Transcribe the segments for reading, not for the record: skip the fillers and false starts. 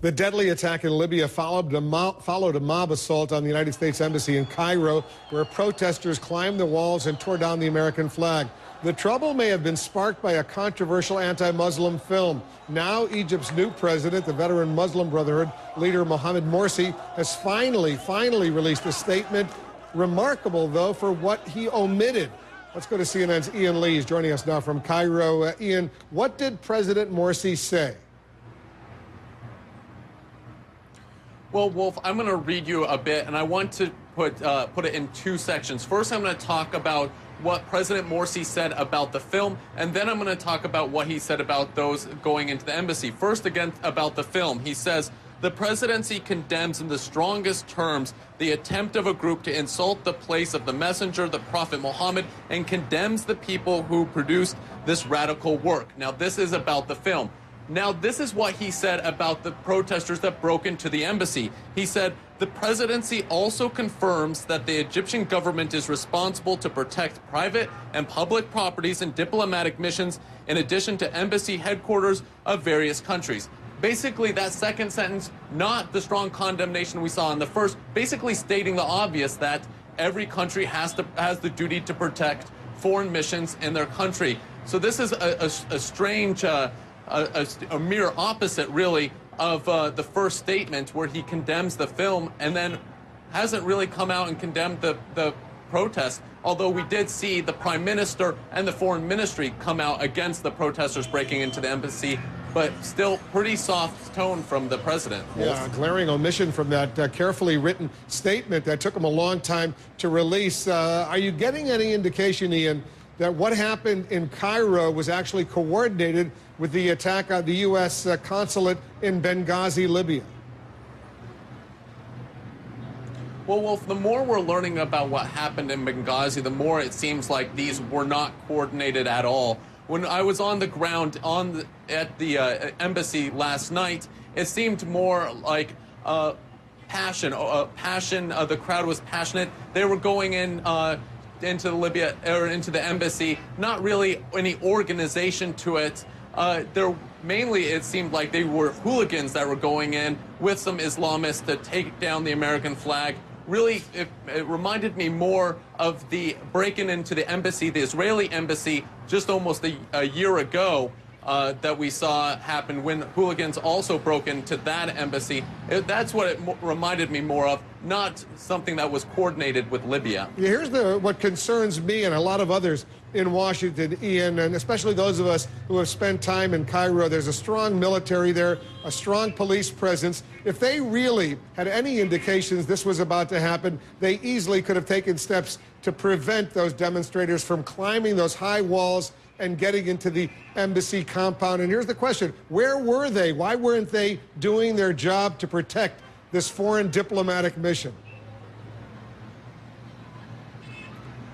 The deadly attack in Libya followed a mob assault on the United States Embassy in Cairo, where protesters climbed the walls and tore down the American flag. The trouble may have been sparked by a controversial anti-Muslim film. Now Egypt's new president, the veteran Muslim Brotherhood leader Mohamed Morsi, has finally released a statement. Remarkable, though, for what he omitted. Let's go to CNN's Ian Lee. He's joining us now from Cairo. Ian, what did President Morsi say? Well, Wolf, I'm going to read you a bit, and I want to put it in two sections. First, I'm going to talk about what President Morsi said about the film, and then I'm going to talk about what he said about those going into the embassy. First, again, about the film. He says, the presidency condemns in the strongest terms the attempt of a group to insult the place of the messenger, the Prophet Muhammad, and condemns the people who produced this radical work. Now, this is about the film. Now, this is what he said about the protesters that broke into the embassy. He said, the presidency also confirms that the Egyptian government is responsible to protect private and public properties and diplomatic missions, in addition to embassy headquarters of various countries. Basically, that second sentence, not the strong condemnation we saw in the first, basically stating the obvious that every country has the duty to protect foreign missions in their country. So this is a strange, a mere opposite, really, of the first statement where he condemns the film and then hasn't really come out and condemned the protest, although we did see the Prime Minister and the Foreign Ministry come out against the protesters breaking into the embassy, but still pretty soft tone from the president. Yeah, a glaring omission from that carefully written statement that took him a long time to release. Are you getting any indication, Ian, that what happened in Cairo was actually coordinated with the attack on the U.S. consulate in Benghazi, Libya? Well, Wolf, the more we're learning about what happened in Benghazi, the more it seems like these were not coordinated at all. When I was on the ground at the embassy last night, it seemed more like passion. The crowd was passionate. They were going into Libya or into the embassy, not really any organization to it. Mainly, it seemed like they were hooligans that were going in with some Islamists to take down the American flag. Really, it reminded me more of the break-in into the embassy, the Israeli embassy, just almost a year ago that we saw happen when hooligans also broke into that embassy. That's what it reminded me more of, not something that was coordinated with Libya. Yeah, here's what concerns me and a lot of others in Washington, Ian, and especially those of us who have spent time in Cairo. There's a strong military there, a strong police presence. If they really had any indications this was about to happen, they easily could have taken steps to prevent those demonstrators from climbing those high walls and getting into the embassy compound. And here's the question, where were they? Why weren't they doing their job to protect this foreign diplomatic mission?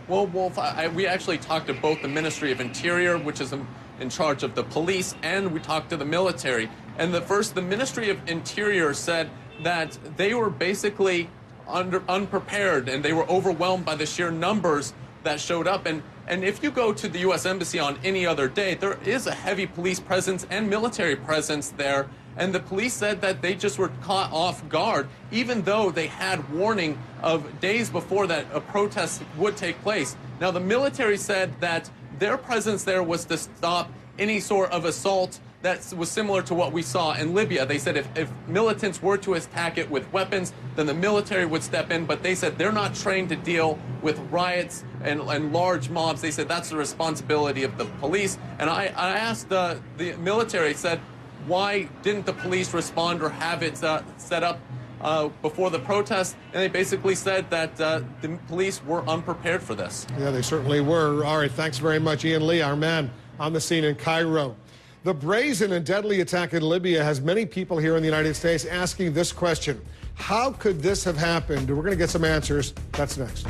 Well, Wolf, we actually talked to both the Ministry of Interior, which is in charge of the police, and we talked to the military. And the Ministry of Interior said that they were basically unprepared and they were overwhelmed by the sheer numbers that showed up. And if you go to the U.S. Embassy on any other day, there is a heavy police presence and military presence there. And the police said that they just were caught off guard, even though they had warning of days before that a protest would take place. Now, the military said that their presence there was to stop any sort of assault that was similar to what we saw in Libya. They said if militants were to attack it with weapons, then the military would step in. But they said they're not trained to deal with riots and large mobs. They said that's the responsibility of the police. And I asked the military, said, why didn't the police respond or have it set up before the protest? And they basically said that the police were unprepared for this. Yeah, they certainly were. All right, thanks very much, Ian Lee, our man on the scene in Cairo. The brazen and deadly attack in Libya has many people here in the United States asking this question. How could this have happened? We're going to get some answers. That's next.